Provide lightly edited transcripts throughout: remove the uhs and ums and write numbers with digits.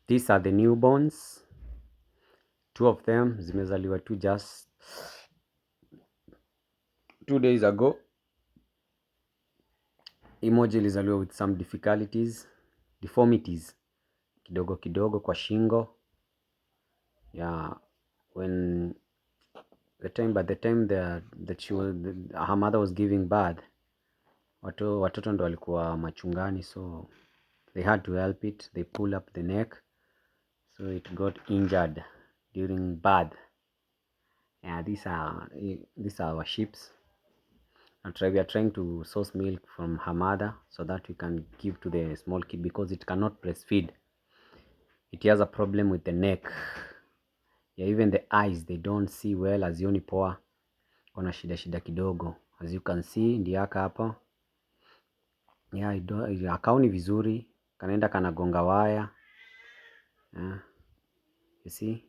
These are the newborns. 2 of them zimezaliwa tu just 2 days ago. Emoji ilizaliwa with some deformities kidogo kidogo kwa shingo. Yeah, when by the time her mother was giving birth, watoto ndo walikuwa machungani, so they had to help it. They pull up the neck, so it got injured during birth. Yeah, these are our sheeps. We are trying to source milk from her mother so that we can give to the small kid, because it cannot breastfeed. It has a problem with the neck. Yeah, even the eyes, they don't see well, hazioni poa. Kuna shida kidogo. As you can see, ndiaka hapa. Yeah, hakaoni vizuri. Kanaenda kanagonga waya. Yeah. You see?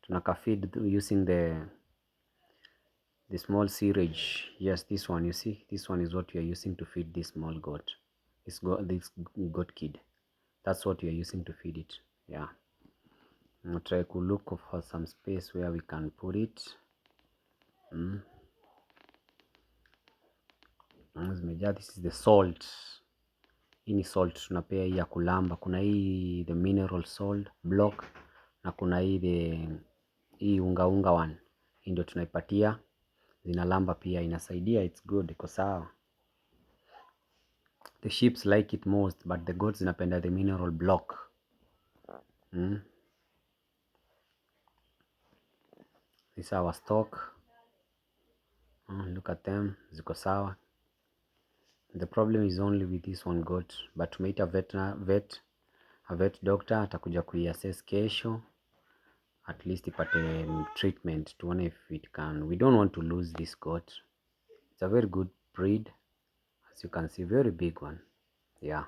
Tunakafeed using the small syringe. Yes, this one, you see? This one is what we are using to feed this small goat. This goat kid. That's what we are using to feed it. Yeah. I'll try to look for some space where we can put it. This is the salt. Hii ni salt tunapea hii ya kulamba. Kuna hii the mineral salt block, na kuna hii unga one. Hii ndio tunaipatia. Zinalamba pia, inasaidia, it's good, iko sawa. The sheep like it most, but the goats zinapenda the mineral block. This is our stock. Look at them, ziko sawa. The problem is only with this one goat, but tumeita a vet doctor atakuja kuiassess kesho, at least ipate treatment, tuone if it can. We don't want to lose this goat. It's a very good breed, as you can see, very big one. Yeah.